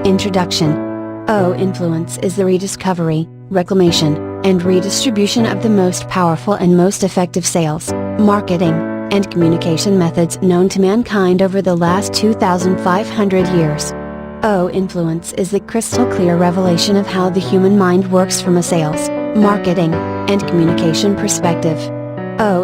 Introduction. Influence is the rediscovery, reclamation, and redistribution of the most powerful and most effective sales, marketing, and communication methods known to mankind over the last 2,500 years. Influence is the crystal clear revelation of how the human mind works from a sales, marketing, and communication perspective.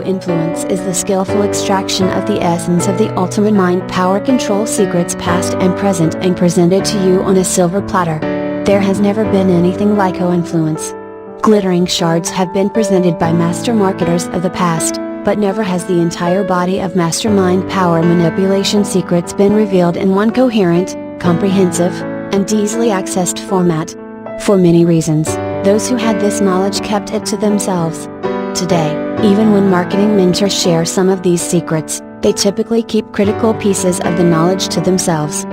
Influence is the skillful extraction of the essence of the ultimate mind power control secrets past and present and presented to you on a silver platter. There has never been anything like influence. Glittering shards have been presented by master marketers of the past, but never has the entire body of mastermind power manipulation secrets been revealed in one coherent, comprehensive, and easily accessed format. For many reasons, those who had this knowledge kept it to themselves. Today, even when marketing mentors share some of these secrets, they typically keep critical pieces of the knowledge to themselves.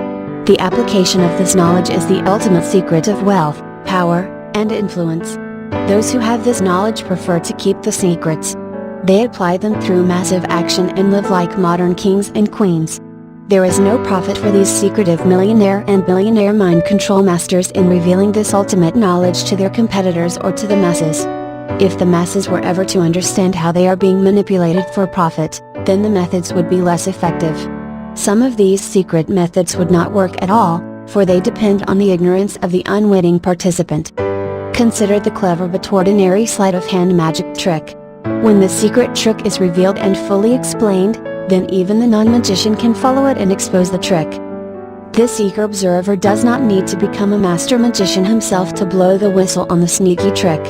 The application of this knowledge is the ultimate secret of wealth, power, and influence. Those who have this knowledge prefer to keep the secrets. They apply them through massive action and live like modern kings and queens. There is no profit for these secretive millionaire and billionaire mind control masters in revealing this ultimate knowledge to their competitors or to the masses. If the masses were ever to understand how they are being manipulated for profit, then the methods would be less effective. Some of these secret methods would not work at all, for they depend on the ignorance of the unwitting participant. Consider the clever but ordinary sleight of hand magic trick. When the secret trick is revealed and fully explained, then even the non-magician can follow it and expose the trick. This eager observer does not need to become a master magician himself to blow the whistle on the sneaky trick.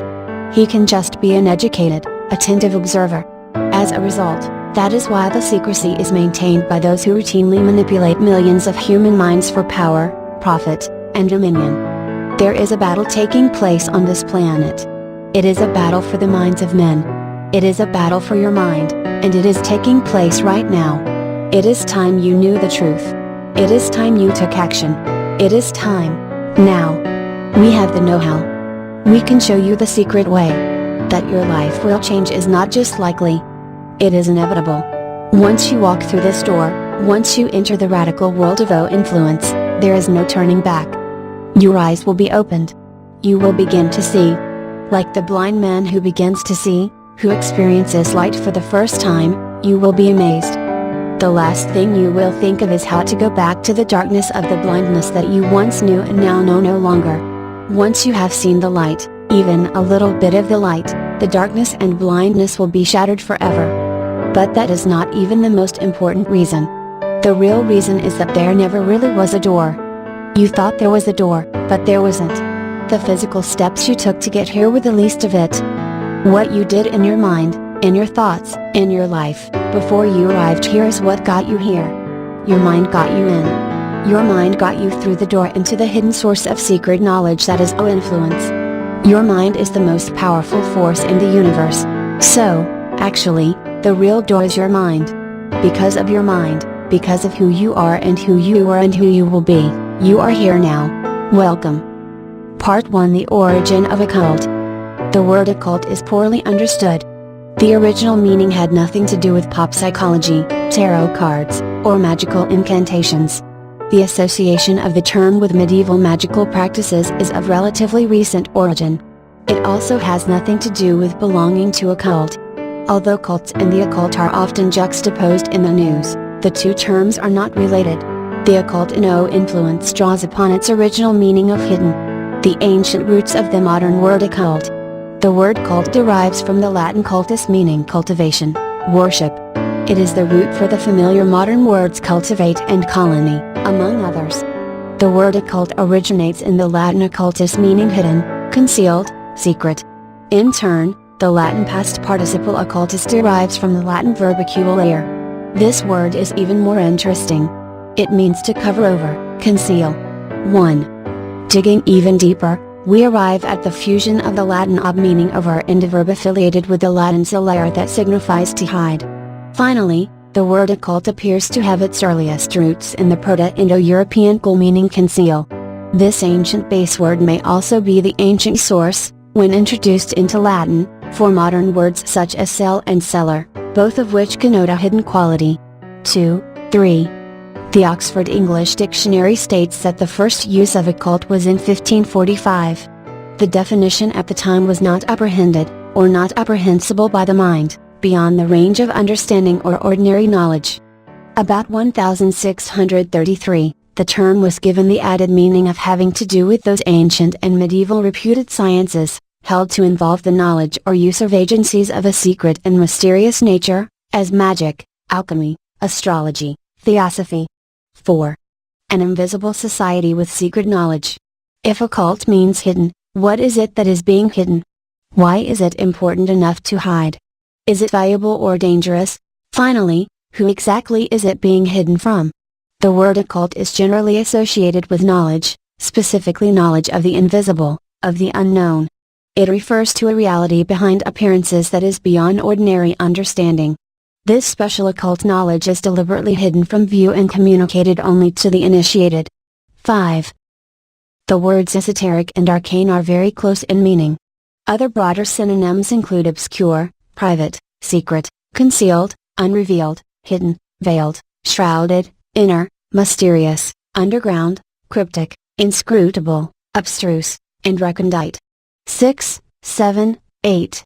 He can just be an educated, attentive observer. As a result, that is why the secrecy is maintained by those who routinely manipulate millions of human minds for power, profit, and dominion. There is a battle taking place on this planet. It is a battle for the minds of men. It is a battle for your mind, and it is taking place right now. It is time you knew the truth. It is time you took action. It is time, now. We have the know-how. We can show you the secret way. That your life will change is not just likely. It is inevitable. Once you walk through this door, once you enter the radical world of influence, there is no turning back. Your eyes will be opened. You will begin to see. Like the blind man who begins to see, who experiences light for the first time, you will be amazed. The last thing you will think of is how to go back to the darkness of the blindness that you once knew and now know no longer. Once you have seen the light, even a little bit of the light, the darkness and blindness will be shattered forever. But that is not even the most important reason. The real reason is that there never really was a door. You thought there was a door, but there wasn't. The physical steps you took to get here were the least of it. What you did in your mind, in your thoughts, in your life, before you arrived here is what got you here. Your mind got you in. Your mind got you through the door into the hidden source of secret knowledge that is influence. Your mind is the most powerful force in the universe. So, actually, the real door is your mind. Because of your mind, because of who you are and who you were and who you will be, you are here now. Welcome. Part 1: The Origin of a Cult. The word occult is poorly understood. The original meaning had nothing to do with pop psychology, tarot cards, or magical incantations. The association of the term with medieval magical practices is of relatively recent origin. It also has nothing to do with belonging to a cult. Although cults and the occult are often juxtaposed in the news, the two terms are not related. The occult in influence draws upon its original meaning of hidden. The ancient roots of the modern word occult. The word cult derives from the Latin cultus meaning cultivation, worship. It is the root for the familiar modern words cultivate and colony, among others. The word occult originates in the Latin occultus meaning hidden, concealed, secret. In turn, the Latin past participle occultus derives from the Latin verb occulare. This word is even more interesting. It means to cover over, conceal. 1. Digging even deeper, we arrive at the fusion of the Latin ob meaning over and a verb affiliated with the Latin celare that signifies to hide. Finally, the word occult appears to have its earliest roots in the Proto-Indo-European cul meaning conceal. This ancient base word may also be the ancient source, when introduced into Latin, for modern words such as cell and cellar, both of which connote a hidden quality. 2. 3. The Oxford English Dictionary states that the first use of occult was in 1545. The definition at the time was not apprehended, or not apprehensible by the mind, beyond the range of understanding or ordinary knowledge. About 1633, the term was given the added meaning of having to do with those ancient and medieval reputed sciences, held to involve the knowledge or use of agencies of a secret and mysterious nature, as magic, alchemy, astrology, theosophy. 4. An invisible society with secret knowledge. If occult means hidden, what is it that is being hidden? Why is it important enough to hide? Is it valuable or dangerous? Finally, who exactly is it being hidden from? The word occult is generally associated with knowledge, specifically knowledge of the invisible, of the unknown. It refers to a reality behind appearances that is beyond ordinary understanding. This special occult knowledge is deliberately hidden from view and communicated only to the initiated. 5. The words esoteric and arcane are very close in meaning. Other broader synonyms include obscure, private, secret, concealed, unrevealed, hidden, veiled, shrouded, inner, mysterious, underground, cryptic, inscrutable, abstruse, and recondite. 6, 7, 8.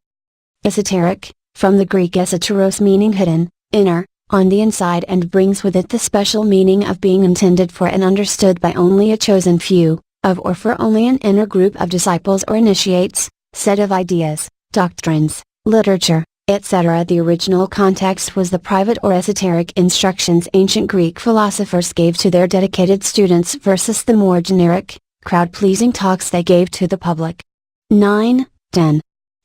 Esoteric, from the Greek esoteros meaning hidden, inner, on the inside, and brings with it the special meaning of being intended for and understood by only a chosen few, of or for only an inner group of disciples or initiates, set of ideas, doctrines, literature, etc. The original context was the private or esoteric instructions ancient Greek philosophers gave to their dedicated students versus the more generic, crowd-pleasing talks they gave to the public. 9, 10.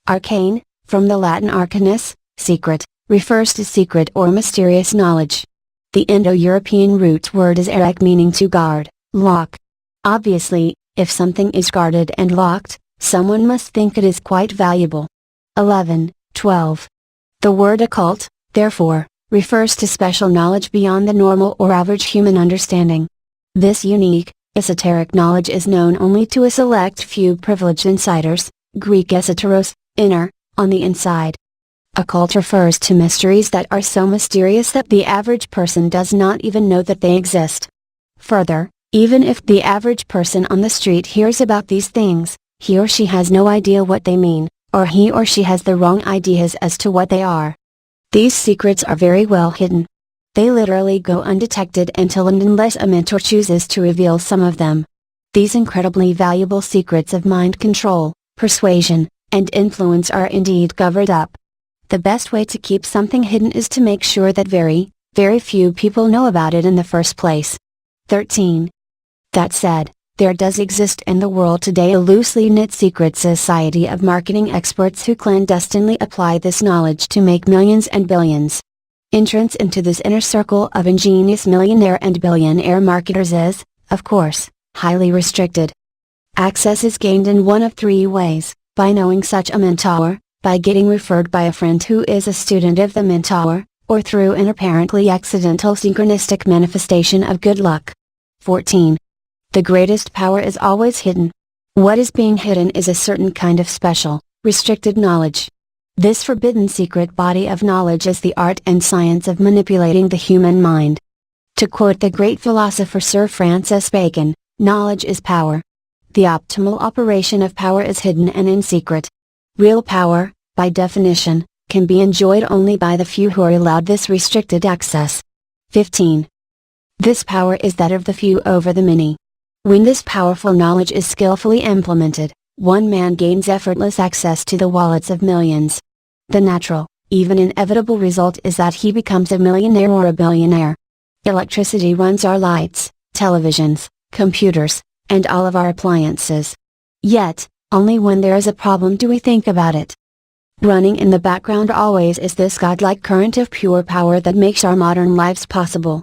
Arcane, from the Latin arcanus, secret, refers to secret or mysterious knowledge. The Indo-European root word is eric, meaning to guard, lock. Obviously, if something is guarded and locked, someone must think it is quite valuable. 11, 12. The word occult, therefore, refers to special knowledge beyond the normal or average human understanding. This unique, esoteric knowledge is known only to a select few privileged insiders, Greek esoteros, inner, on the inside. Occult refers to mysteries that are so mysterious that the average person does not even know that they exist. Further, even if the average person on the street hears about these things, he or she has no idea what they mean, or he or she has the wrong ideas as to what they are. These secrets are very well hidden. They literally go undetected until and unless a mentor chooses to reveal some of them. These incredibly valuable secrets of mind control, persuasion, and influence are indeed covered up. The best way to keep something hidden is to make sure that very, very few people know about it in the first place. 13. That said, there does exist in the world today a loosely knit secret society of marketing experts who clandestinely apply this knowledge to make millions and billions. Entrance into this inner circle of ingenious millionaire and billionaire marketers is, of course, highly restricted. Access is gained in one of three ways: by knowing such a mentor, by getting referred by a friend who is a student of the mentor, or through an apparently accidental synchronistic manifestation of good luck. 14. The greatest power is always hidden. What is being hidden is a certain kind of special, restricted knowledge. This forbidden secret body of knowledge is the art and science of manipulating the human mind. To quote the great philosopher Sir Francis Bacon, knowledge is power. The optimal operation of power is hidden and in secret. Real power, by definition, can be enjoyed only by the few who are allowed this restricted access. 15. This power is that of the few over the many. When this powerful knowledge is skillfully implemented, one man gains effortless access to the wallets of millions. The natural, even inevitable result is that he becomes a millionaire or a billionaire. Electricity runs our lights, televisions, computers, and all of our appliances. Yet, only when there is a problem do we think about it. Running in the background always is this godlike current of pure power that makes our modern lives possible.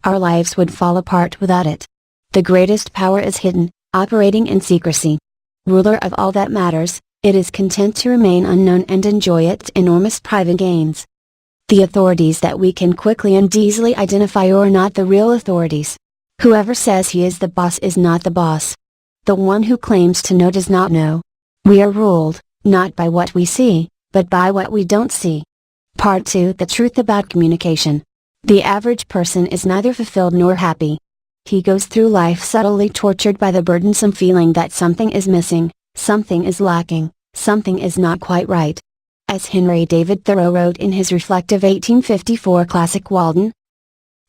Our lives would fall apart without it. The greatest power is hidden, operating in secrecy. Ruler of all that matters, it is content to remain unknown and enjoy its enormous private gains. The authorities that we can quickly and easily identify are not the real authorities. Whoever says he is the boss is not the boss. The one who claims to know does not know. We are ruled, not by what we see, but by what we don't see. Part 2: The truth about communication. The average person is neither fulfilled nor happy. He goes through life subtly tortured by the burdensome feeling that something is missing, something is lacking, something is not quite right. As Henry David Thoreau wrote in his reflective 1854 classic Walden,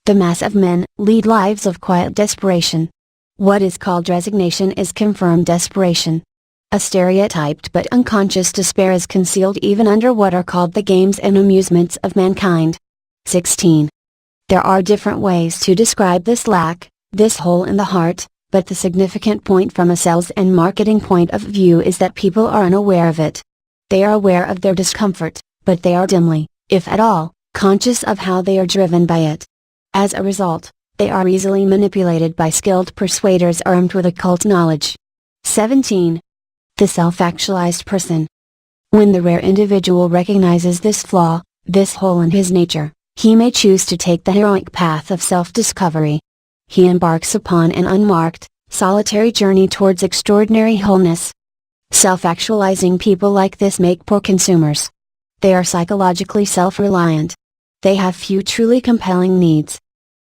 the mass of men lead lives of quiet desperation. What is called resignation is confirmed desperation. A stereotyped but unconscious despair is concealed even under what are called the games and amusements of mankind. 16. There are different ways to describe this lack, this hole in the heart, but the significant point from a sales and marketing point of view is that people are unaware of it. They are aware of their discomfort, but they are dimly, if at all, conscious of how they are driven by it. As a result, they are easily manipulated by skilled persuaders armed with occult knowledge. 17. The self-actualized person. When the rare individual recognizes this flaw, this hole in his nature, he may choose to take the heroic path of self-discovery. He embarks upon an unmarked, solitary journey towards extraordinary wholeness. Self-actualizing people like this make poor consumers. They are psychologically self-reliant. They have few truly compelling needs.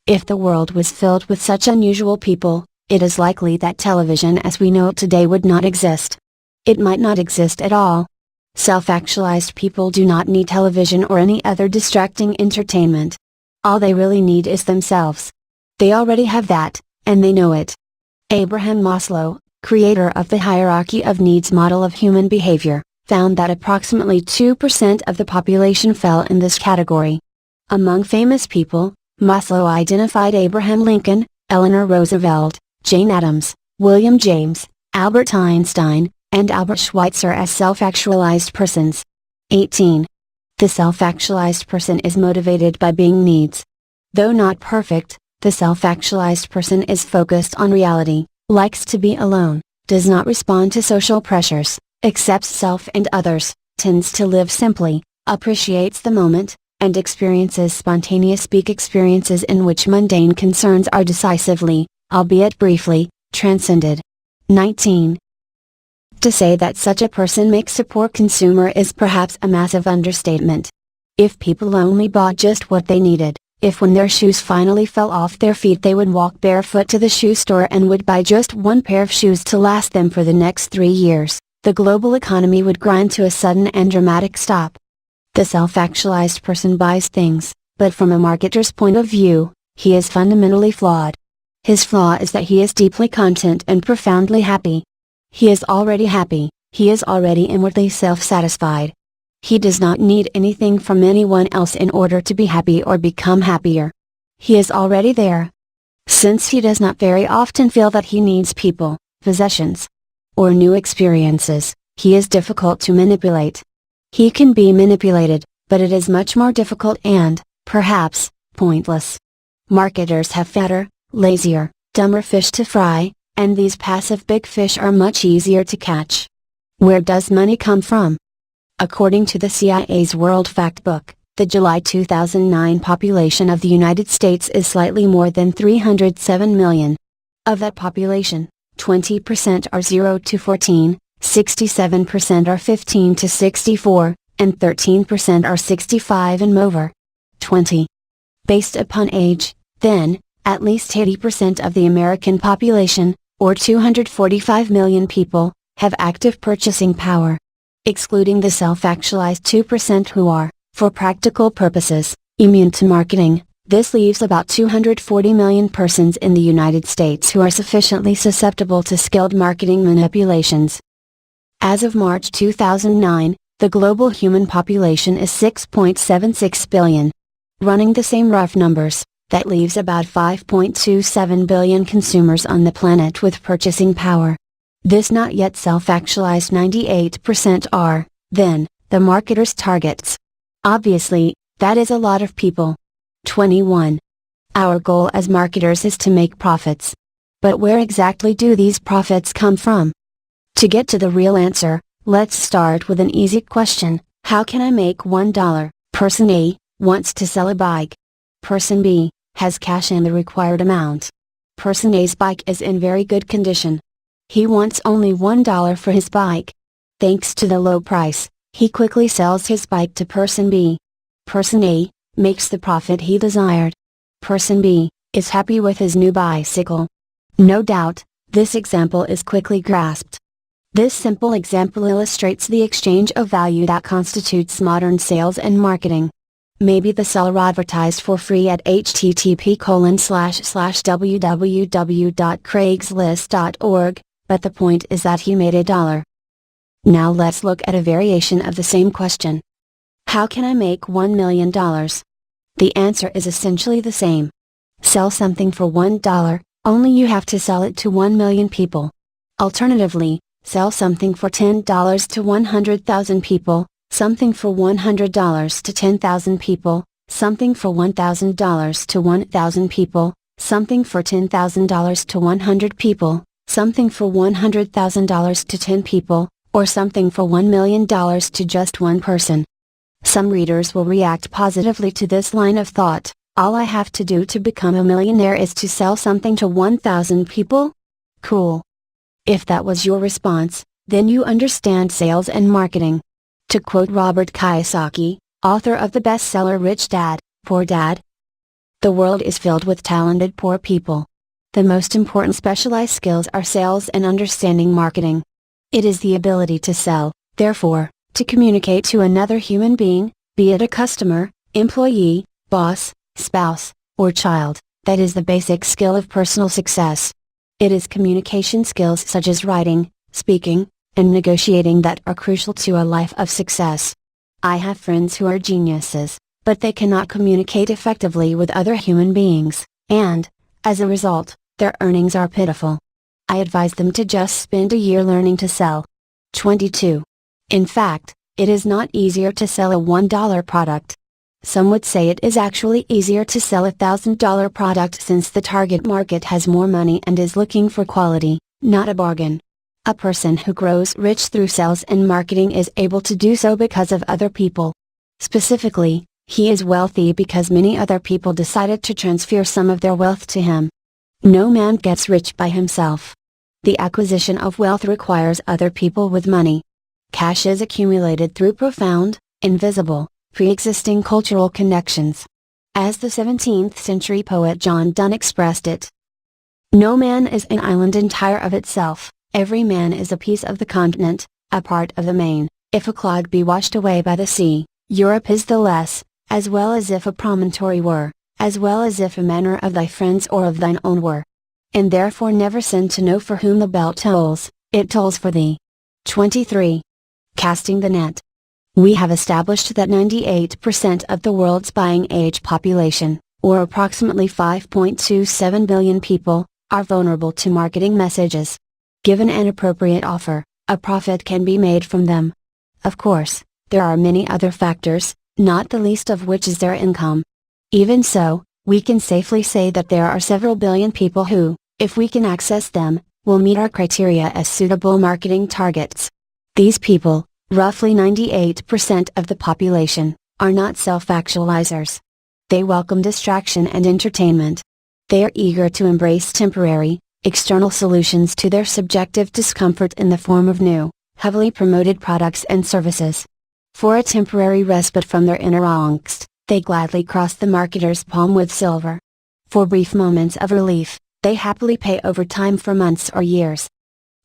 If the world was filled with such unusual people, it is likely that television as we know it today would not exist. It might not exist at all. Self-actualized people do not need television or any other distracting entertainment. All they really need is themselves. They already have that, and they know it. Abraham Maslow, creator of the hierarchy of needs model of human behavior, found that approximately 2% of the population fell in this category. Among famous people, Maslow identified Abraham Lincoln, Eleanor Roosevelt, Jane Addams, William James, Albert Einstein, and Albert Schweitzer as self-actualized persons. 18. The self-actualized person is motivated by being needs. Though not perfect, the self-actualized person is focused on reality, likes to be alone, does not respond to social pressures, accepts self and others, tends to live simply, appreciates the moment, and experiences spontaneous peak experiences in which mundane concerns are decisively, albeit briefly, transcended. 19. To say that such a person makes a poor consumer is perhaps a massive understatement. If people only bought just what they needed, if when their shoes finally fell off their feet they would walk barefoot to the shoe store and would buy just one pair of shoes to last them for the next 3 years, the global economy would grind to a sudden and dramatic stop. The self-actualized person buys things, but from a marketer's point of view, he is fundamentally flawed. His flaw is that he is deeply content and profoundly happy. He is already happy, he is already inwardly self-satisfied. He does not need anything from anyone else in order to be happy or become happier. He is already there. Since he does not very often feel that he needs people, possessions, or new experiences, he is difficult to manipulate. He can be manipulated, but it is much more difficult and, perhaps, pointless. Marketers have fatter, lazier, dumber fish to fry, and these passive big fish are much easier to catch. Where does money come from? According to the CIA's World Factbook, the July 2009 population of the United States is slightly more than 307 million. Of that population, 20% are 0 to 14, 67% are 15 to 64, and 13% are 65 and over. 20. Based upon age, then, at least 80% of the American population, or 245 million people, have active purchasing power. Excluding the self-actualized 2% who are, for practical purposes, immune to marketing, this leaves about 240 million persons in the United States who are sufficiently susceptible to skilled marketing manipulations. As of March 2009, the global human population is 6.76 billion. Running the same rough numbers, that leaves about 5.27 billion consumers on the planet with purchasing power. This not yet self-actualized 98% are, then, the marketer's targets. Obviously, that is a lot of people. 21. Our goal as marketers is to make profits. But where exactly do these profits come from? To get to the real answer, let's start with an easy question: how can I make $1? Person A wants to sell a bike. Person B has cash in the required amount. Person A's bike is in very good condition. He wants only $1 for his bike. Thanks to the low price, he quickly sells his bike to Person B. Person A, makes the profit he desired. Person B is happy with his new bicycle. No doubt, this example is quickly grasped. This simple example illustrates the exchange of value that constitutes modern sales and marketing. Maybe the seller advertised for free at http://www.craigslist.org, but the point is that he made $1. Now let's look at a variation of the same question. How can I make $1 million? The answer is essentially the same. Sell something for $1, only you have to sell it to 1 million people. Alternatively, sell something for $10 to 100,000 people, something for $100 to 10,000 people, something for $1,000 to 1,000 people, something for $10,000 to 100 people, something for $100,000 to 10 people, or something for $1 million to just one person. Some readers will react positively to this line of thought. All I have to do to become a millionaire is to sell something to 1,000 people? Cool. If that was your response, then you understand sales and marketing. To quote Robert Kiyosaki, author of the bestseller Rich Dad, Poor Dad, the world is filled with talented poor people. The most important specialized skills are sales and understanding marketing. It is the ability to sell, therefore, to communicate to another human being, be it a customer, employee, boss, spouse, or child, that is the basic skill of personal success. It is communication skills such as writing, speaking, and negotiating that are crucial to a life of success. I have friends who are geniuses, but they cannot communicate effectively with other human beings, and, as a result, their earnings are pitiful. I advise them to just spend a year learning to sell. 22. In fact, it is not easier to sell a $1 product. Some would say it is actually easier to sell a $1,000 product since the target market has more money and is looking for quality, not a bargain. A person who grows rich through sales and marketing is able to do so because of other people. Specifically, he is wealthy because many other people decided to transfer some of their wealth to him. No man gets rich by himself. The acquisition of wealth requires other people with money. Cash is accumulated through profound, invisible, pre-existing cultural connections. As the 17th century poet John Donne expressed it, no man is an island entire of itself, every man is a piece of the continent, a part of the main. If a clod be washed away by the sea, Europe is the less, as well as if a promontory were, as well as if a manor of thy friends or of thine own were. And therefore never sin to know for whom the bell tolls, it tolls for thee. 23. Casting the net. We have established that 98% of the world's buying age population, or approximately 5.27 billion people, are vulnerable to marketing messages. Given an appropriate offer, a profit can be made from them. Of course, there are many other factors, not the least of which is their income. Even so, we can safely say that there are several billion people who, if we can access them, will meet our criteria as suitable marketing targets. These people, roughly 98% of the population, are not self-actualizers. They welcome distraction and entertainment. They are eager to embrace temporary, external solutions to their subjective discomfort in the form of new, heavily promoted products and services. For a temporary respite from their inner angst, they gladly cross the marketer's palm with silver. For brief moments of relief, they happily pay overtime for months or years.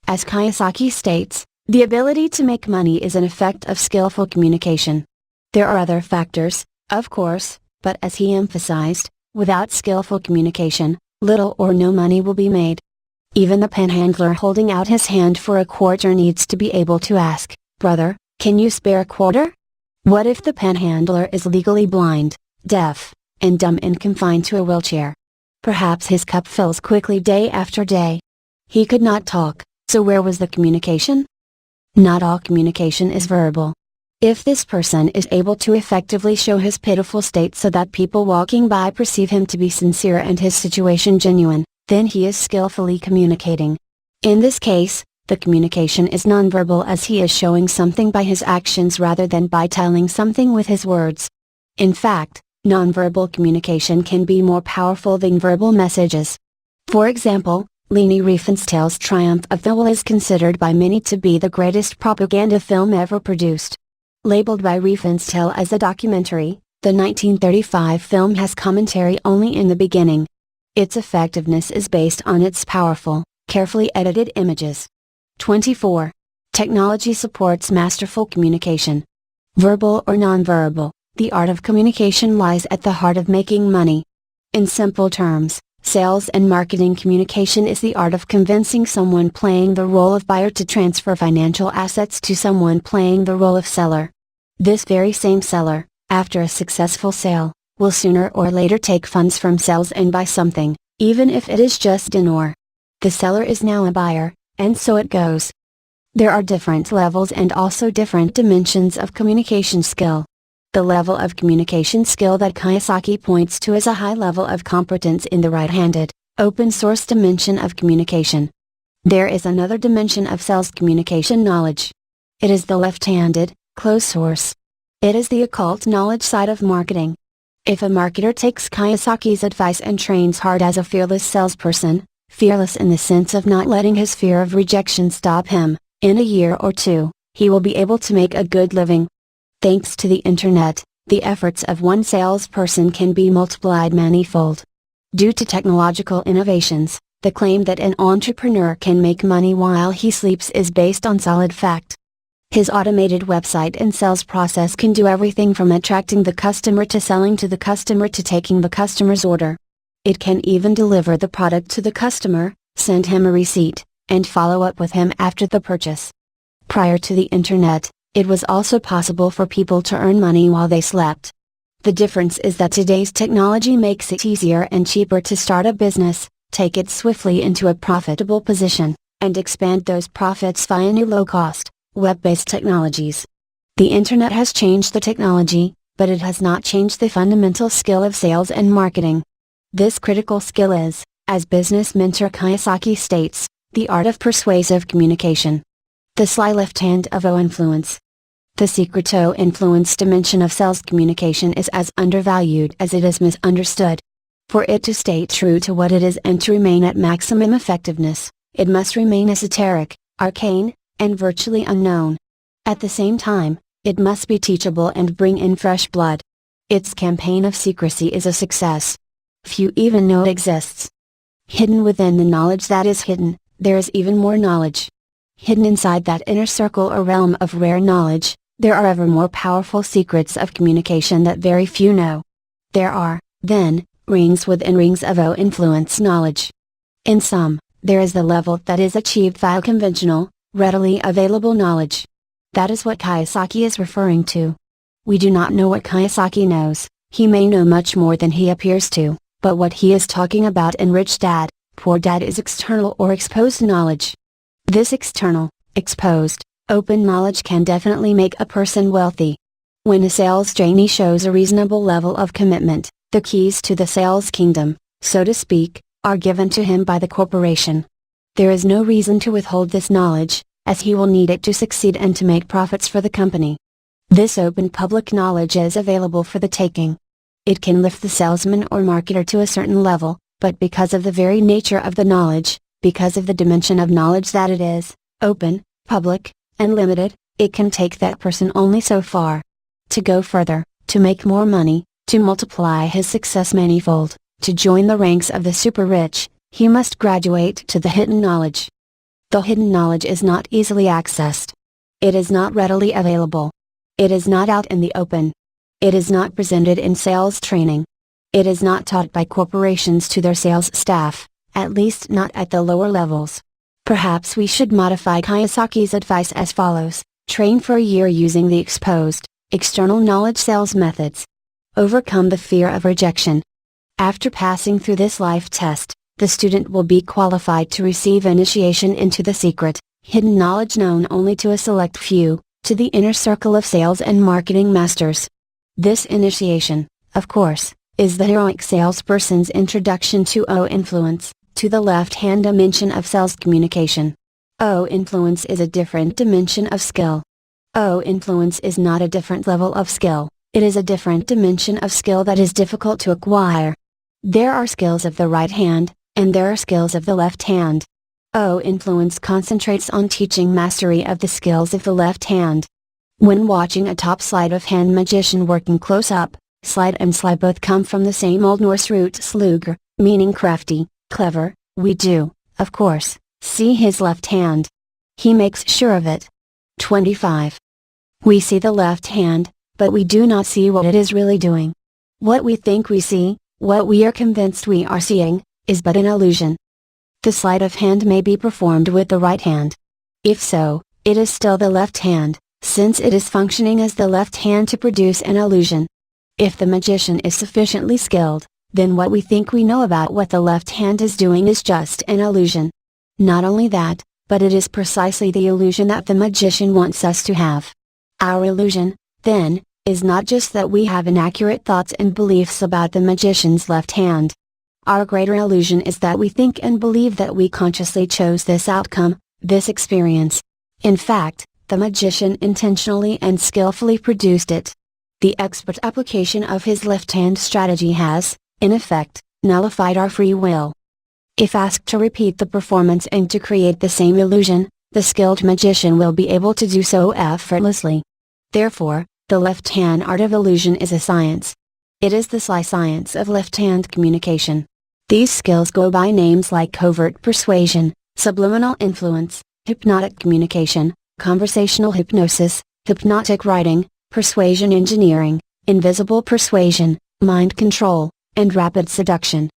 As Kiyosaki states, the ability to make money is an effect of skillful communication. There are other factors, of course, but as he emphasized, without skillful communication, little or no money will be made. Even the panhandler holding out his hand for a quarter needs to be able to ask, "Brother, can you spare a quarter?" What if the panhandler is legally blind, deaf, and dumb and confined to a wheelchair? Perhaps his cup fills quickly day after day. He could not talk, so where was the communication? Not all communication is verbal. If this person is able to effectively show his pitiful state so that people walking by perceive him to be sincere and his situation genuine, then he is skillfully communicating. In this case, the communication is nonverbal as he is showing something by his actions rather than by telling something with his words. In fact, nonverbal communication can be more powerful than verbal messages. For example, Leni Riefenstahl's Triumph of the Will is considered by many to be the greatest propaganda film ever produced. Labeled by Riefenstahl as a documentary, The 1935 film has commentary only in the beginning. Its effectiveness is based on its powerful, carefully edited images. 24. Technology supports masterful communication. Verbal or nonverbal, the art of communication lies at the heart of making money. In simple terms, sales and marketing communication is the art of convincing someone playing the role of buyer to transfer financial assets to someone playing the role of seller. This very same seller, after a successful sale, will sooner or later take funds from sales and buy something, even if it is just an or. The seller is now a buyer, and so it goes. There are different levels and also different dimensions of communication skill. The level of communication skill that Kiyosaki points to is a high level of competence in the right-handed, open-source dimension of communication. There is another dimension of sales communication knowledge. It is the left-handed, closed source. It is the occult knowledge side of marketing. If a marketer takes Kiyosaki's advice and trains hard as a fearless salesperson, fearless in the sense of not letting his fear of rejection stop him, in a year or two, he will be able to make a good living. Thanks to the internet, the efforts of one salesperson can be multiplied manifold. Due to technological innovations, the claim that an entrepreneur can make money while he sleeps is based on solid fact. His automated website and sales process can do everything from attracting the customer to selling to the customer to taking the customer's order. It can even deliver the product to the customer, send him a receipt, and follow up with him after the purchase. Prior to the internet, it was also possible for people to earn money while they slept. The difference is that today's technology makes it easier and cheaper to start a business, take it swiftly into a profitable position, and expand those profits via new low-cost, web-based technologies. The internet has changed the technology, but it has not changed the fundamental skill of sales and marketing. This critical skill is, as business mentor Kiyosaki states, the art of persuasive communication. The sly left hand of O-influence. The secret O-influence dimension of sales communication is as undervalued as it is misunderstood. For it to stay true to what it is and to remain at maximum effectiveness, it must remain esoteric, arcane, and virtually unknown. At the same time, it must be teachable and bring in fresh blood. Its campaign of secrecy is a success. Few even know it exists. Hidden within the knowledge that is hidden, there is even more knowledge. Hidden inside that inner circle or realm of rare knowledge, there are ever more powerful secrets of communication that very few know. There are, then, rings within rings of O-influence knowledge. In sum, there is the level that is achieved via conventional, readily available knowledge. That is what Kiyosaki is referring to. We do not know what Kiyosaki knows, he may know much more than he appears to, but what he is talking about in Rich Dad, Poor Dad is external or exposed knowledge. This external, exposed, open knowledge can definitely make a person wealthy. When a sales trainee shows a reasonable level of commitment, the keys to the sales kingdom, so to speak, are given to him by the corporation. There is no reason to withhold this knowledge, as he will need it to succeed and to make profits for the company. This open public knowledge is available for the taking. It can lift the salesman or marketer to a certain level, but because of the very nature of the knowledge, because of the dimension of knowledge that it is, open, public, and limited, it can take that person only so far. To go further, to make more money, to multiply his success manifold, to join the ranks of the super rich, he must graduate to the hidden knowledge. The hidden knowledge is not easily accessed. It is not readily available. It is not out in the open. It is not presented in sales training. It is not taught by corporations to their sales staff, at least not at the lower levels. Perhaps we should modify Kiyosaki's advice as follows: train for a year using the exposed, external knowledge sales methods. Overcome the fear of rejection. After passing through this life test, the student will be qualified to receive initiation into the secret, hidden knowledge known only to a select few, to the inner circle of sales and marketing masters. This initiation, of course, is the heroic salesperson's introduction to O-influence, to the left-hand dimension of sales communication. O-influence is a different dimension of skill. O-influence is not a different level of skill, it is a different dimension of skill that is difficult to acquire. There are skills of the right hand, and there are skills of the left hand. O-influence concentrates on teaching mastery of the skills of the left hand. When watching a top sleight of hand magician working close up, Slide and sly both come from the same Old Norse root slugr, meaning crafty, clever. We do, of course, see his left hand. He makes sure of it. 25. We see the left hand, but we do not see what it is really doing. What we think we see, what we are convinced we are seeing, is but an illusion. The sleight of hand may be performed with the right hand. If so, it is still the left hand, since it is functioning as the left hand to produce an illusion. If the magician is sufficiently skilled, then what we think we know about what the left hand is doing is just an illusion. Not only that, but it is precisely the illusion that the magician wants us to have. Our illusion, then, is not just that we have inaccurate thoughts and beliefs about the magician's left hand. Our greater illusion is that we think and believe that we consciously chose this outcome, this experience. In fact, the magician intentionally and skillfully produced it. The expert application of his left-hand strategy has, in effect, nullified our free will. If asked to repeat the performance and to create the same illusion, the skilled magician will be able to do so effortlessly. Therefore, the left-hand art of illusion is a science. It is the sly science of left-hand communication. These skills go by names like covert persuasion, subliminal influence, hypnotic communication, conversational hypnosis, hypnotic writing, persuasion engineering, invisible persuasion, mind control, and rapid seduction.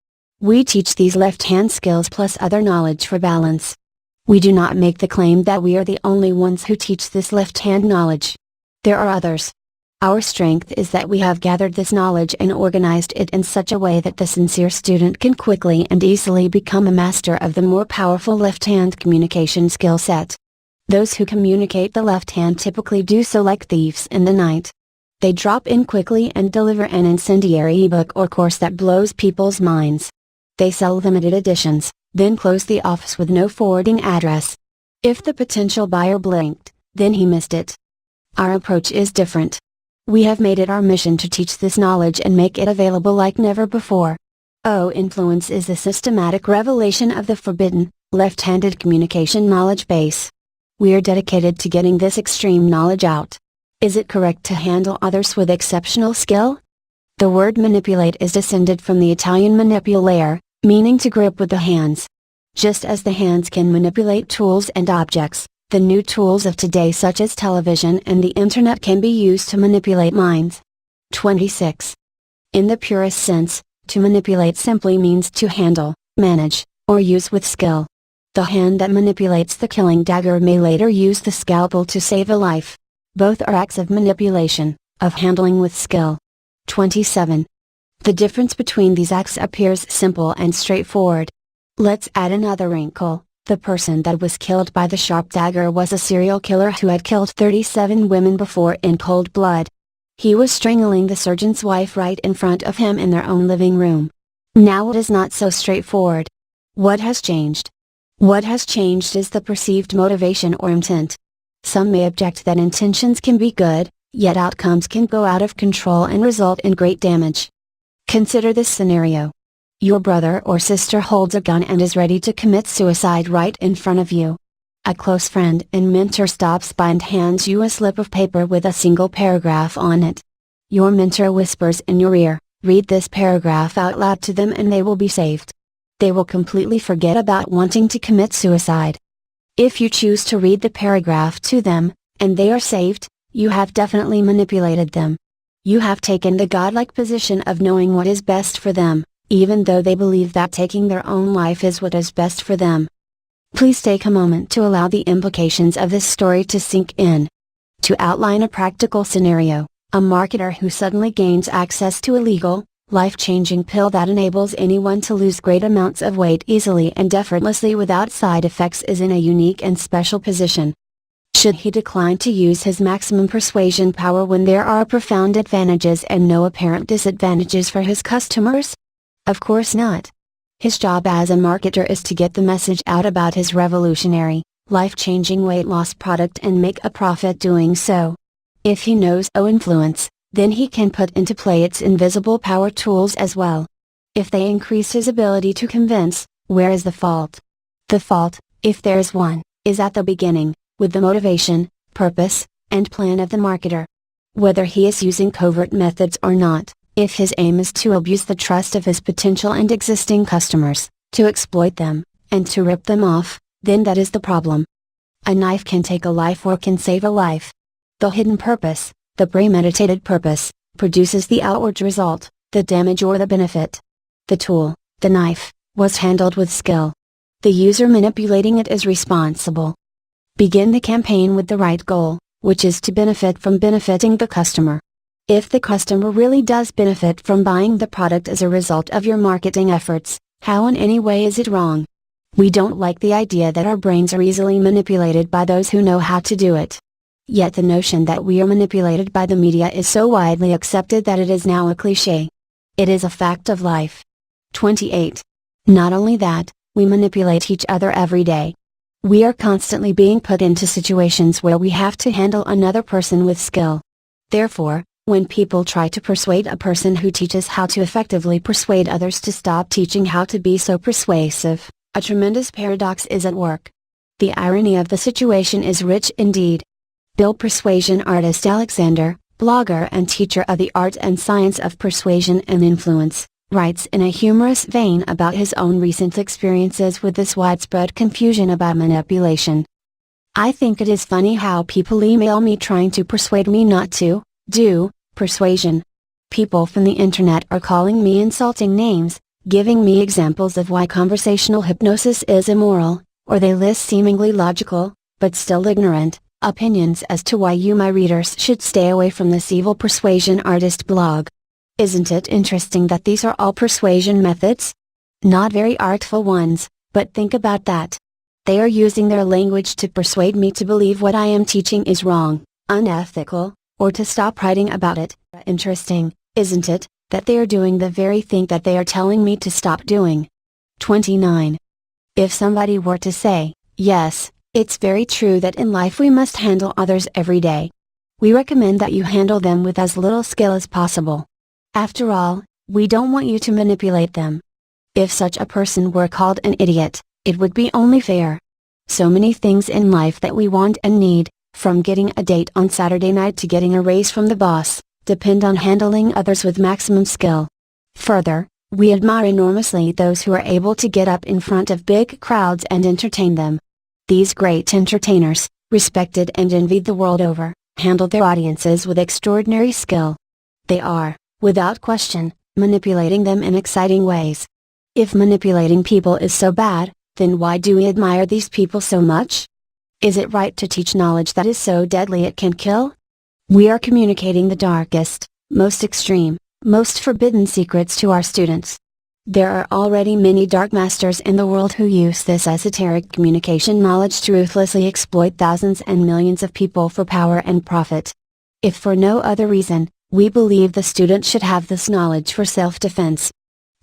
We teach these left-hand skills plus other knowledge for balance. We do not make the claim that we are the only ones who teach this left-hand knowledge. There are others. Our strength is that we have gathered this knowledge and organized it in such a way that the sincere student can quickly and easily become a master of the more powerful left-hand communication skill set. Those who communicate the left hand typically do so like thieves in the night. They drop in quickly and deliver an incendiary ebook or course that blows people's minds. They sell limited editions, then close the office with no forwarding address. If the potential buyer blinked, then he missed it. Our approach is different. We have made it our mission to teach this knowledge and make it available like never before. Influence is the systematic revelation of the forbidden, left-handed communication knowledge base. We are dedicated to getting this extreme knowledge out. Is it correct to handle others with exceptional skill? The word manipulate is descended from the Italian manipolare, meaning to grip with the hands. Just as the hands can manipulate tools and objects, the new tools of today such as television and the internet can be used to manipulate minds. 26. In the purest sense, to manipulate simply means to handle, manage, or use with skill. The hand that manipulates the killing dagger may later use the scalpel to save a life. Both are acts of manipulation, of handling with skill. 27. The difference between these acts appears simple and straightforward. Let's add another wrinkle. The person that was killed by the sharp dagger was a serial killer who had killed 37 women before in cold blood. He was strangling the surgeon's wife right in front of him in their own living room. Now it is not so straightforward. What has changed? What has changed is the perceived motivation or intent. Some may object that intentions can be good, yet outcomes can go out of control and result in great damage. Consider this scenario. Your brother or sister holds a gun and is ready to commit suicide right in front of you. A close friend and mentor stops by and hands you a slip of paper with a single paragraph on it. Your mentor whispers in your ear, "Read this paragraph out loud to them and they will be saved." They will completely forget about wanting to commit suicide. If you choose to read the paragraph to them, and they are saved, you have definitely manipulated them. You have taken the godlike position of knowing what is best for them, even though they believe that taking their own life is what is best for them. Please take a moment to allow the implications of this story to sink in. To outline a practical scenario, a marketer who suddenly gains access to a legal, life-changing pill that enables anyone to lose great amounts of weight easily and effortlessly without side effects is in a unique and special position. Should he decline to use his maximum persuasion power when there are profound advantages and no apparent disadvantages for his customers? Of course not. His job as a marketer is to get the message out about his revolutionary, life-changing weight loss product and make a profit doing so. If he knows influence, then he can put into play its invisible power tools as well. If they increase his ability to convince, where is the fault? The fault, if there is one, is at the beginning, with the motivation, purpose, and plan of the marketer. Whether he is using covert methods or not, If his aim is to abuse the trust of his potential and existing customers, to exploit them, and to rip them off, then that is the problem. A knife can take a life or can save a life. The hidden purpose, the premeditated purpose, produces the outward result, the damage or the benefit. The tool, the knife, was handled with skill. The user manipulating it is responsible. Begin the campaign with the right goal, which is to benefit from benefiting the customer. If the customer really does benefit from buying the product as a result of your marketing efforts, how in any way is it wrong? We don't like the idea that our brains are easily manipulated by those who know how to do it. Yet the notion that we are manipulated by the media is so widely accepted that it is now a cliché. It is a fact of life. 28. Not only that, we manipulate each other every day. We are constantly being put into situations where we have to handle another person with skill. Therefore, when people try to persuade a person who teaches how to effectively persuade others to stop teaching how to be so persuasive, a tremendous paradox is at work. The irony of the situation is rich indeed. Persuasion artist Alexander, blogger and teacher of the art and science of persuasion and influence, writes in a humorous vein about his own recent experiences with this widespread confusion about manipulation. I think it is funny how people email me trying to persuade me not to do persuasion. People from the internet are calling me insulting names, giving me examples of why conversational hypnosis is immoral, or they list seemingly logical, but still ignorant, opinions as to why you, my readers, should stay away from this evil persuasion artist blog. Isn't it interesting that these are all persuasion methods? Not very artful ones, but think about that. They are using their language to persuade me to believe what I am teaching is wrong, unethical, or to stop writing about it. Interesting, isn't it, that they are doing the very thing that they are telling me to stop doing? 29. If somebody were to say, yes, it's very true that in life we must handle others every day. We recommend that you handle them with as little skill as possible. After all, we don't want you to manipulate them. If such a person were called an idiot, it would be only fair. So many things in life that we want and need, from getting a date on Saturday night to getting a raise from the boss, depend on handling others with maximum skill. Further, we admire enormously those who are able to get up in front of big crowds and entertain them. These great entertainers, respected and envied the world over, handle their audiences with extraordinary skill. They are, without question, manipulating them in exciting ways. If manipulating people is so bad, then why do we admire these people so much? Is it right to teach knowledge that is so deadly it can kill? We are communicating the darkest, most extreme, most forbidden secrets to our students. There are already many dark masters in the world who use this esoteric communication knowledge to ruthlessly exploit thousands and millions of people for power and profit. If for no other reason, we believe the student should have this knowledge for self-defense.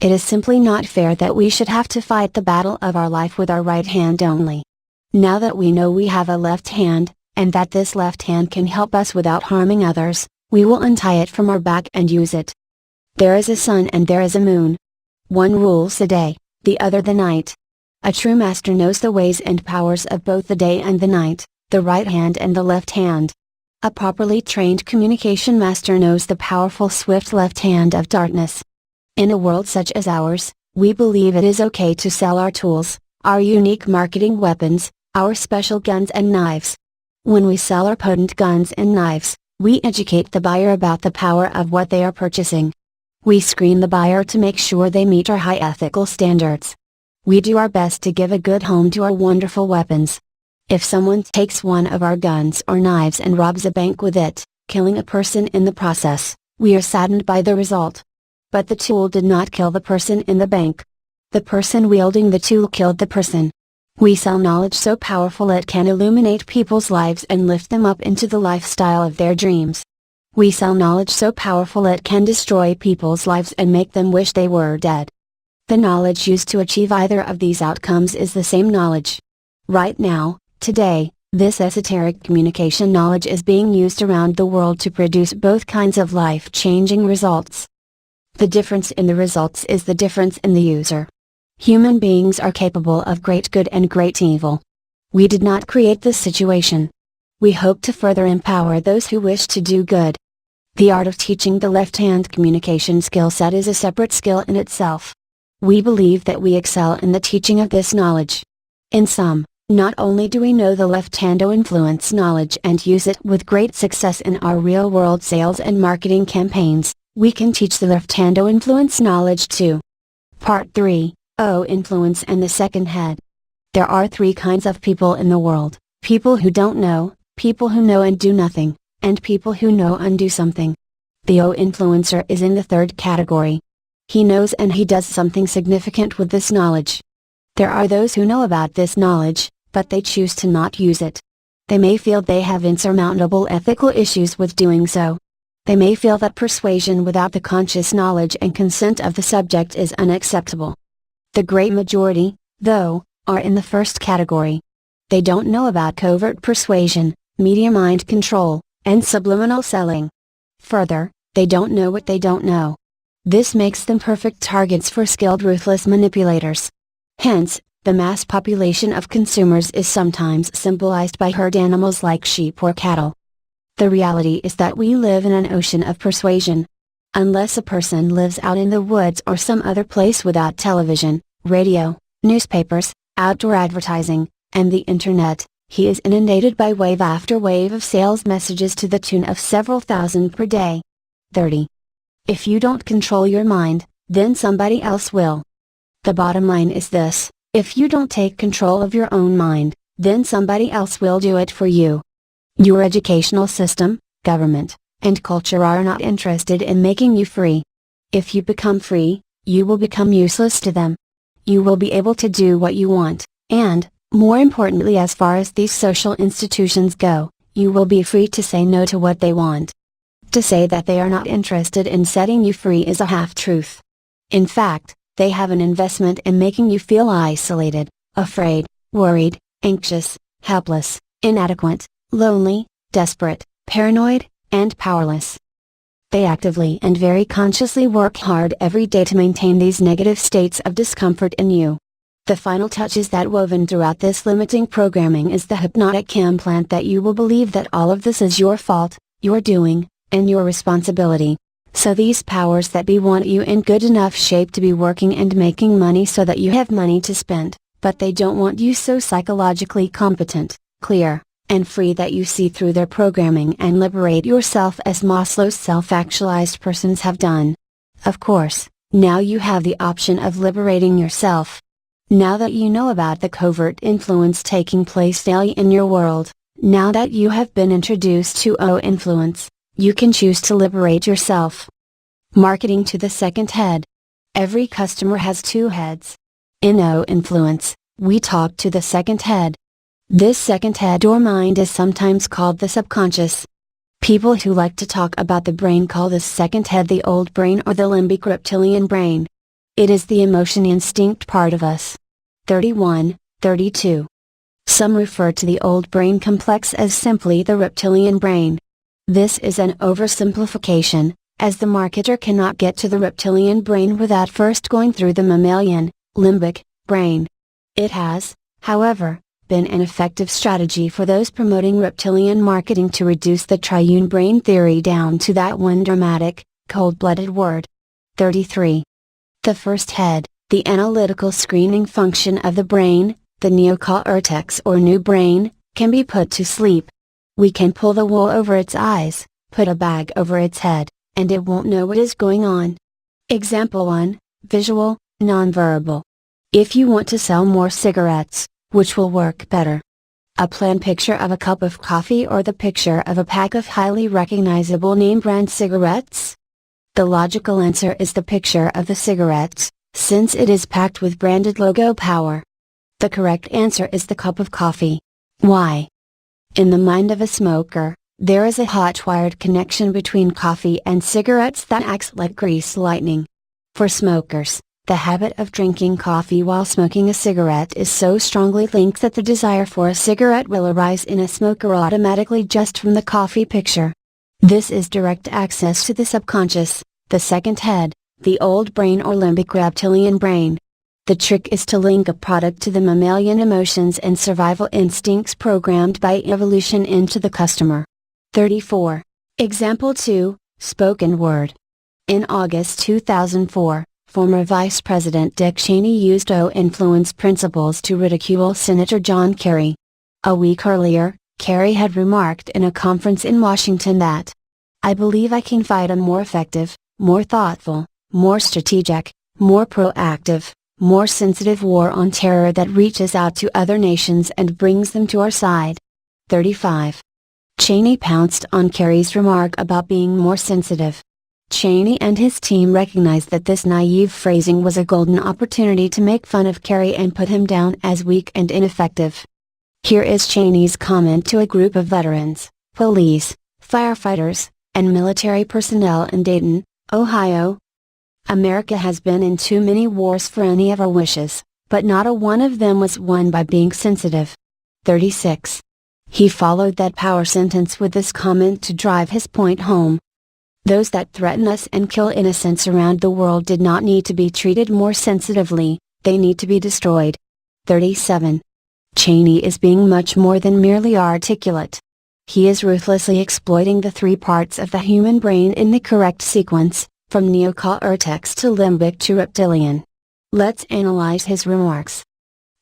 It is simply not fair that we should have to fight the battle of our life with our right hand only. Now that we know we have a left hand, and that this left hand can help us without harming others, we will untie it from our back and use it. There is a sun and there is a moon. One rules the day, the other the night. A true master knows the ways and powers of both the day and the night, the right hand and the left hand. A properly trained communication master knows the powerful swift left hand of darkness. In a world such as ours, we believe it is okay to sell our tools, our unique marketing weapons, our special guns and knives. When we sell our potent guns and knives, we educate the buyer about the power of what they are purchasing. We screen the buyer to make sure they meet our high ethical standards. We do our best to give a good home to our wonderful weapons. If someone takes one of our guns or knives and robs a bank with it, killing a person in the process, we are saddened by the result. But the tool did not kill the person in the bank. The person wielding the tool killed the person. We sell knowledge so powerful it can illuminate people's lives and lift them up into the lifestyle of their dreams. We sell knowledge so powerful it can destroy people's lives and make them wish they were dead. The knowledge used to achieve either of these outcomes is the same knowledge. Right now, today, this esoteric communication knowledge is being used around the world to produce both kinds of life-changing results. The difference in the results is the difference in the user. Human beings are capable of great good and great evil. We did not create this situation. We hope to further empower those who wish to do good. The art of teaching the left-hand communication skill set is a separate skill in itself. We believe that we excel in the teaching of this knowledge. In sum, not only do we know the left-hand influence knowledge and use it with great success in our real-world sales and marketing campaigns, we can teach the left-hand influence knowledge too. Part 3, O Influence and the Second Head. There are three kinds of people in the world: people who don't know, people who know and do nothing, and people who know and do something. The O influencer is in the third category. He knows and he does something significant with this knowledge. There are those who know about this knowledge, but they choose to not use it. They may feel they have insurmountable ethical issues with doing so. They may feel that persuasion without the conscious knowledge and consent of the subject is unacceptable. The great majority, though, are in the first category. They don't know about covert persuasion, media mind control, and subliminal selling. Further, they don't know what they don't know. This makes them perfect targets for skilled ruthless manipulators. Hence, the mass population of consumers is sometimes symbolized by herd animals like sheep or cattle. The reality is that we live in an ocean of persuasion. Unless a person lives out in the woods or some other place without television, radio, newspapers, outdoor advertising, and the internet, he is inundated by wave after wave of sales messages to the tune of several thousand per day. 30. If you don't control your mind, then somebody else will. The bottom line is this: if you don't take control of your own mind, then somebody else will do it for you. Your educational system, government, and culture are not interested in making you free. If you become free, you will become useless to them. You will be able to do what you want, and, more importantly as far as these social institutions go, you will be free to say no to what they want. To say that they are not interested in setting you free is a half-truth. In fact, they have an investment in making you feel isolated, afraid, worried, anxious, helpless, inadequate, lonely, desperate, paranoid, and powerless. They actively and very consciously work hard every day to maintain these negative states of discomfort in you. The final touch is that woven throughout this limiting programming is the hypnotic implant that you will believe that all of this is your fault, your doing, and your responsibility. So these powers that be want you in good enough shape to be working and making money so that you have money to spend, but they don't want you so psychologically competent, clear, and free that you see through their programming and liberate yourself as Maslow's self-actualized persons have done. Of course, now you have the option of liberating yourself. Now that you know about the covert influence taking place daily in your world, now that you have been introduced to O influence, you can choose to liberate yourself. Marketing to the second head. Every customer has two heads. In O influence, we talk to the second head. This second head or mind is sometimes called the subconscious. People who like to talk about the brain call this second head the old brain or the limbic reptilian brain. It is the emotion instinct part of us. 31, 32. Some refer to the old brain complex as simply the reptilian brain. This is an oversimplification, as the marketer cannot get to the reptilian brain without first going through the mammalian, limbic, brain. It has, however, been an effective strategy for those promoting reptilian marketing to reduce the triune brain theory down to that one dramatic, cold-blooded word. 33. The first head, the analytical screening function of the brain, the neocortex or new brain, can be put to sleep. We can pull the wool over its eyes, put a bag over its head, and it won't know what is going on. Example 1, visual, nonverbal. If you want to sell more cigarettes, which will work better? A plain picture of a cup of coffee or the picture of a pack of highly recognizable name brand cigarettes? The logical answer is the picture of the cigarettes, since it is packed with branded logo power. The correct answer is the cup of coffee. Why? In the mind of a smoker, there is a hot-wired connection between coffee and cigarettes that acts like grease lightning. For smokers, the habit of drinking coffee while smoking a cigarette is so strongly linked that the desire for a cigarette will arise in a smoker automatically just from the coffee picture. This is direct access to the subconscious, the second head, the old brain or limbic reptilian brain. The trick is to link a product to the mammalian emotions and survival instincts programmed by evolution into the customer. 34. Example 2, Spoken word. In August 2004, former Vice President Dick Cheney used influence principles to ridicule Senator John Kerry. A week earlier, Kerry had remarked in a conference in Washington that, "I believe I can fight a more effective, more thoughtful, more strategic, more proactive, more sensitive war on terror that reaches out to other nations and brings them to our side." 35. Cheney pounced on Kerry's remark about being more sensitive. Cheney and his team recognized that this naive phrasing was a golden opportunity to make fun of Kerry and put him down as weak and ineffective. Here is Cheney's comment to a group of veterans, police, firefighters, and military personnel in Dayton, Ohio. "America has been in too many wars for any of our wishes, but not a one of them was won by being sensitive." 36. He followed that power sentence with this comment to drive his point home. "Those that threaten us and kill innocents around the world did not need to be treated more sensitively, they need to be destroyed." 37. Cheney is being much more than merely articulate. He is ruthlessly exploiting the three parts of the human brain in the correct sequence, from neocortex to limbic to reptilian. Let's analyze his remarks.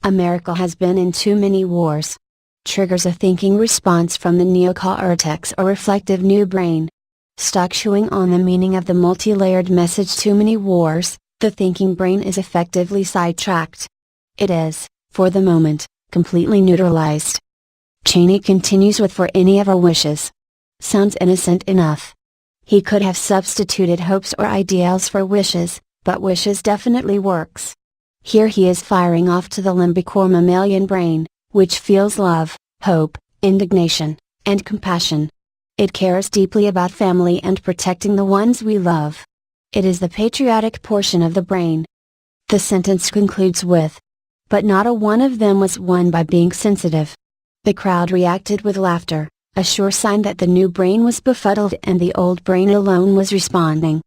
"America has been in too many wars." Triggers a thinking response from the neocortex or reflective new brain. Stuck chewing on the meaning of the multi-layered message "too many wars," the thinking brain is effectively sidetracked. It is, for the moment, completely neutralized. Cheney continues with "for any of our wishes." Sounds innocent enough. He could have substituted hopes or ideals for wishes, but wishes definitely works. Here he is firing off to the limbic or mammalian brain, which feels love, hope, indignation, and compassion. It cares deeply about family and protecting the ones we love. It is the patriotic portion of the brain. The sentence concludes with, "But not a one of them was won by being sensitive." The crowd reacted with laughter, a sure sign that the new brain was befuddled and the old brain alone was responding.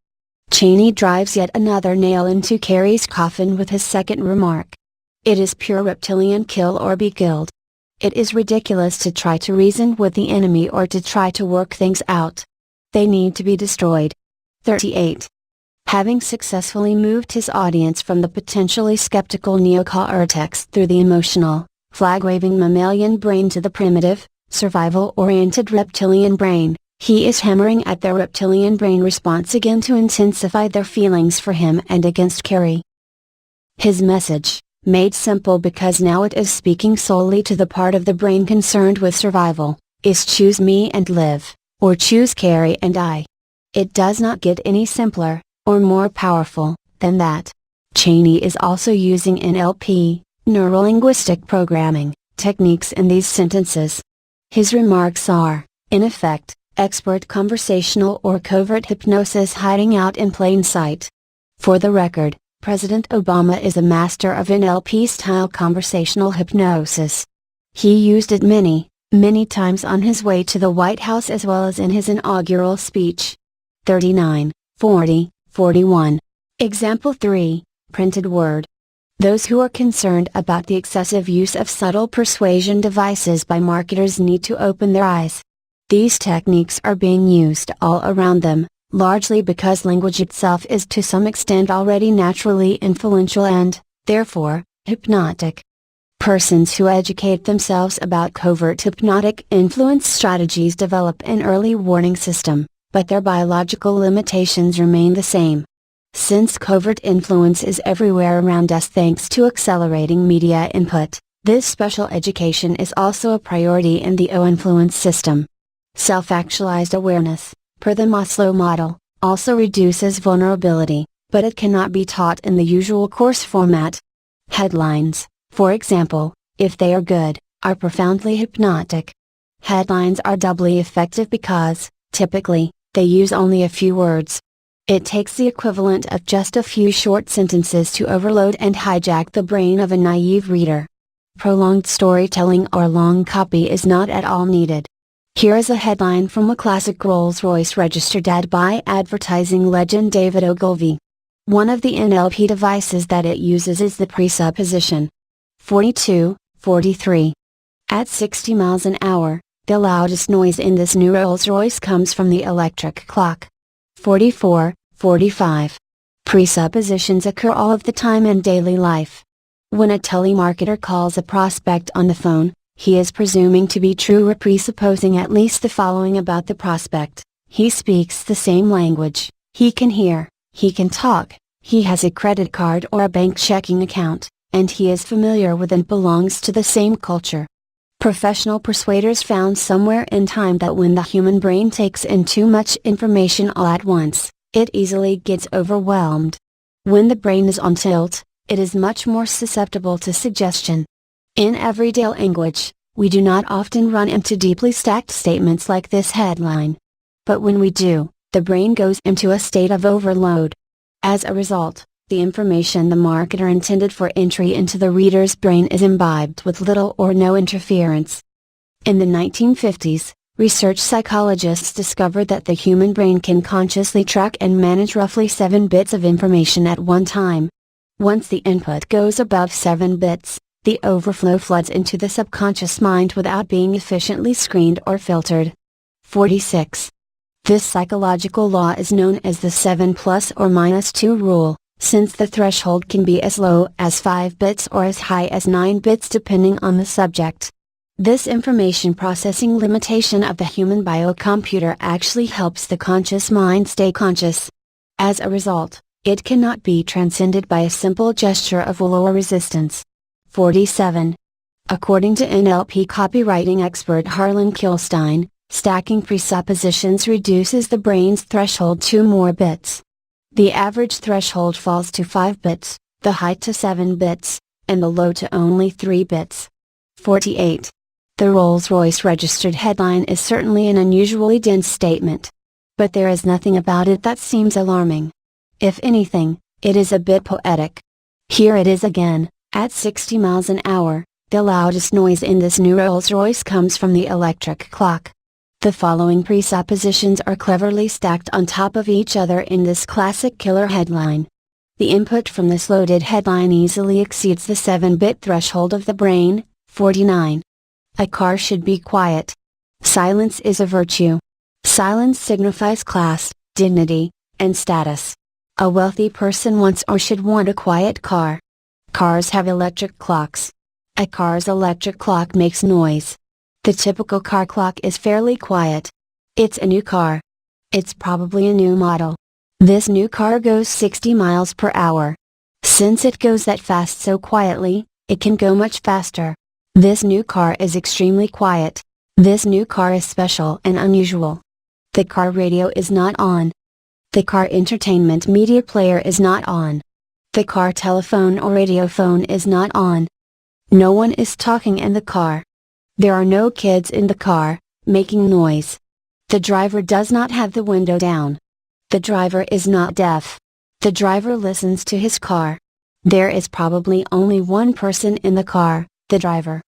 Cheney drives yet another nail into Kerry's coffin with his second remark. It is pure reptilian kill or be killed. It is ridiculous to try to reason with the enemy or to try to work things out. They need to be destroyed. 38. Having successfully moved his audience from the potentially skeptical neocortex through the emotional, flag-waving mammalian brain to the primitive, survival-oriented reptilian brain, he is hammering at their reptilian brain response again to intensify their feelings for him and against Kerry. His message, made simple because now it is speaking solely to the part of the brain concerned with survival, is choose me and live, or choose Kerry and I. It does not get any simpler, or more powerful, than that. Cheney is also using NLP, neuro-linguistic programming, techniques in these sentences. His remarks are, in effect, expert conversational or covert hypnosis hiding out in plain sight. For the record, President Obama is a master of NLP-style conversational hypnosis. He used it many, many times on his way to the White House as well as in his inaugural speech. 39, 40, 41. Example 3, printed word. Those who are concerned about the excessive use of subtle persuasion devices by marketers need to open their eyes. These techniques are being used all around them, largely because language itself is to some extent already naturally influential and, therefore, hypnotic. Persons who educate themselves about covert hypnotic influence strategies develop an early warning system, but their biological limitations remain the same. Since covert influence is everywhere around us thanks to accelerating media input, this special education is also a priority in the influence system. Self-actualized awareness, per the Maslow model, also reduces vulnerability, but it cannot be taught in the usual course format. Headlines, for example, if they are good, are profoundly hypnotic. Headlines are doubly effective because, typically, they use only a few words. It takes the equivalent of just a few short sentences to overload and hijack the brain of a naive reader. Prolonged storytelling or long copy is not at all needed. Here is a headline from a classic Rolls-Royce registered ad by advertising legend David Ogilvy. One of the NLP devices that it uses is the presupposition. 42, 43. At 60 miles an hour, the loudest noise in this new Rolls-Royce comes from the electric clock. 44, 45. Presuppositions occur all of the time in daily life. When a telemarketer calls a prospect on the phone, he is presuming to be true or presupposing at least the following about the prospect: he speaks the same language, he can hear, he can talk, he has a credit card or a bank checking account, and he is familiar with and belongs to the same culture. Professional persuaders found somewhere in time that when the human brain takes in too much information all at once, it easily gets overwhelmed. When the brain is on tilt, it is much more susceptible to suggestion. In everyday language, we do not often run into deeply stacked statements like this headline. But when we do, the brain goes into a state of overload. As a result, the information the marketer intended for entry into the reader's brain is imbibed with little or no interference. In the 1950s, research psychologists discovered that the human brain can consciously track and manage roughly 7 bits of information at one time. Once the input goes above 7 bits, the overflow floods into the subconscious mind without being efficiently screened or filtered. 46. This psychological law is known as the 7 plus or minus 2 rule, since the threshold can be as low as 5 bits or as high as 9 bits depending on the subject. This information processing limitation of the human biocomputer actually helps the conscious mind stay conscious. As a result, it cannot be transcended by a simple gesture of will or resistance. 47. According to NLP copywriting expert Harlan Kilstein, stacking presuppositions reduces the brain's threshold 2 more bits. The average threshold falls to 5 bits, the high to 7 bits, and the low to only 3 bits. 48. The Rolls-Royce registered headline is certainly an unusually dense statement. But there is nothing about it that seems alarming. If anything, it is a bit poetic. Here it is again: at 60 miles an hour, the loudest noise in this new Rolls-Royce comes from the electric clock. The following presuppositions are cleverly stacked on top of each other in this classic killer headline. The input from this loaded headline easily exceeds the 7-bit threshold of the brain. 49. A car should be quiet. Silence is a virtue. Silence signifies class, dignity, and status. A wealthy person wants or should want a quiet car. Cars have electric clocks. A car's electric clock makes noise. The typical car clock is fairly quiet. It's a new car. It's probably a new model. This new car goes 60 miles per hour. Since it goes that fast so quietly, it can go much faster. This new car is extremely quiet. This new car is special and unusual. The car radio is not on. The car entertainment media player is not on. The car telephone or radio phone is not on. No one is talking in the car. There are no kids in the car, making noise. The driver does not have the window down. The driver is not deaf. The driver listens to his car. There is probably only one person in the car, the driver.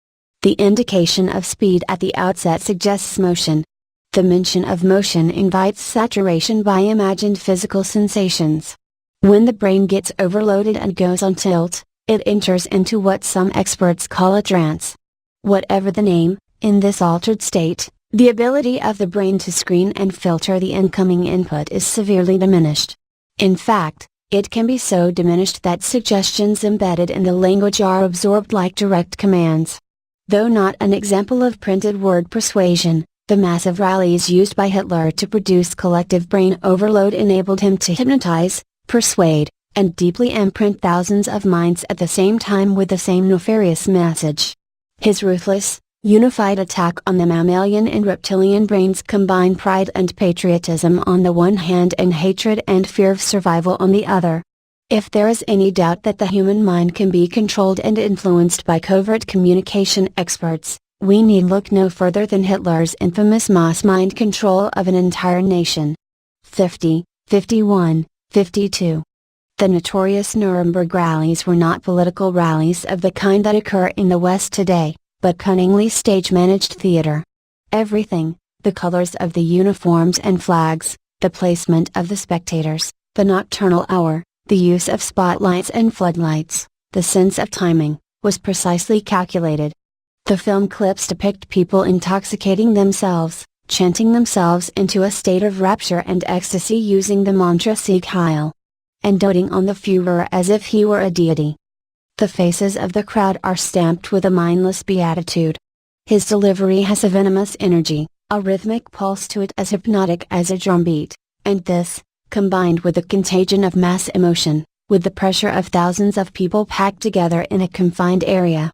The indication of speed at the outset suggests motion. The mention of motion invites saturation by imagined physical sensations. When the brain gets overloaded and goes on tilt, it enters into what some experts call a trance. Whatever the name, in this altered state, the ability of the brain to screen and filter the incoming input is severely diminished. In fact, it can be so diminished that suggestions embedded in the language are absorbed like direct commands. Though not an example of printed word persuasion, the massive rallies used by Hitler to produce collective brain overload enabled him to hypnotize, persuade, and deeply imprint thousands of minds at the same time with the same nefarious message. His ruthless, unified attack on the mammalian and reptilian brains combined pride and patriotism on the one hand and hatred and fear of survival on the other. If there is any doubt that the human mind can be controlled and influenced by covert communication experts, we need look no further than Hitler's infamous mass mind control of an entire nation. 50, 51, 52. The notorious Nuremberg rallies were not political rallies of the kind that occur in the West today, but cunningly stage-managed theater. Everything, the colors of the uniforms and flags, the placement of the spectators, the nocturnal hour, the use of spotlights and floodlights, the sense of timing, was precisely calculated. The film clips depict people intoxicating themselves, chanting themselves into a state of rapture and ecstasy using the mantra Seek Heil, and doting on the Führer as if he were a deity. The faces of the crowd are stamped with a mindless beatitude. His delivery has a venomous energy, a rhythmic pulse to it as hypnotic as a drumbeat, and this, combined with the contagion of mass emotion, with the pressure of thousands of people packed together in a confined area,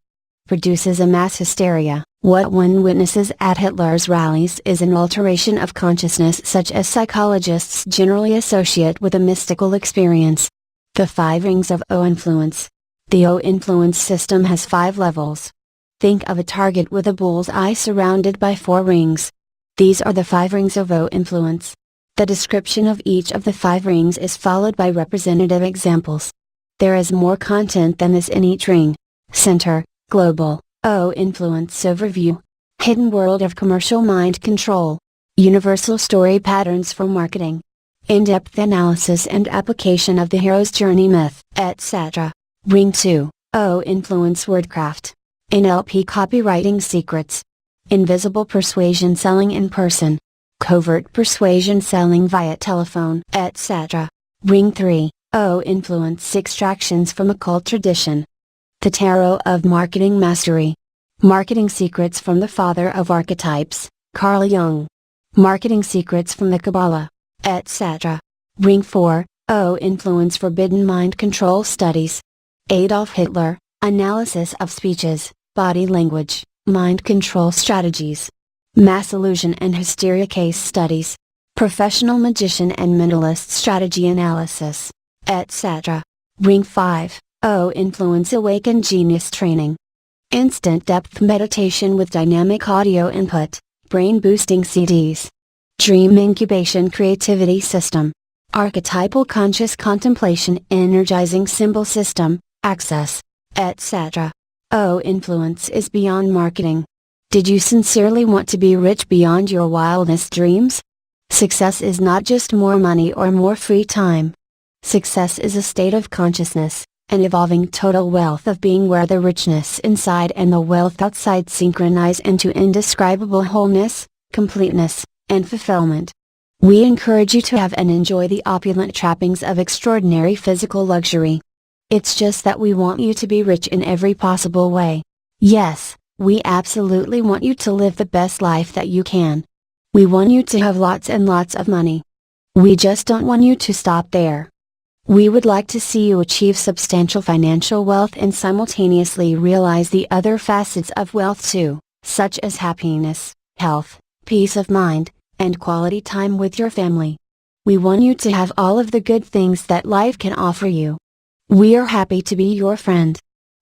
produces a mass hysteria. What one witnesses at Hitler's rallies is an alteration of consciousness such as psychologists generally associate with a mystical experience. The 5 rings of O influence. The O influence system has 5 levels. Think of a target with a bull's eye surrounded by 4 rings. These are the 5 rings of O influence. The description of each of the 5 rings is followed by representative examples. There is more content than this in each ring. Center, global, O influence overview. Hidden world of commercial mind control. Universal story patterns for marketing. In-depth analysis and application of the hero's journey myth, etc. Ring 2, O influence wordcraft. NLP copywriting secrets. Invisible persuasion selling in person. Covert persuasion selling via telephone, etc. Ring 3, O influence extractions from occult tradition. The Tarot of Marketing Mastery. Marketing secrets from the father of archetypes, Carl Jung. Marketing secrets from the Kabbalah, etc. Ring 4, O influence forbidden mind control studies. Adolf Hitler, analysis of speeches, body language, mind control strategies. Mass illusion and hysteria case studies. Professional magician and mentalist strategy analysis, etc. Ring 5, O influence awakened genius training. Instant depth meditation with dynamic audio input, brain boosting CDs. Dream incubation creativity system. Archetypal conscious contemplation energizing symbol system, access, etc. O influence is beyond marketing. Did you sincerely want to be rich beyond your wildest dreams? Success is not just more money or more free time. Success is a state of consciousness, an evolving total wealth of being where the richness inside and the wealth outside synchronize into indescribable wholeness, completeness, and fulfillment. We encourage you to have and enjoy the opulent trappings of extraordinary physical luxury. It's just that we want you to be rich in every possible way. Yes, we absolutely want you to live the best life that you can. We want you to have lots and lots of money. We just don't want you to stop there. We would like to see you achieve substantial financial wealth and simultaneously realize the other facets of wealth too, such as happiness, health, peace of mind, and quality time with your family. We want you to have all of the good things that life can offer you. We are happy to be your friend.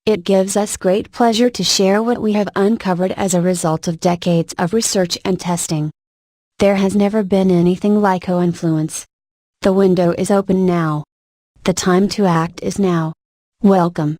It gives us great pleasure to share what we have uncovered as a result of decades of research and testing. There has never been anything like co-influence. The window is open now. The time to act is now. Welcome.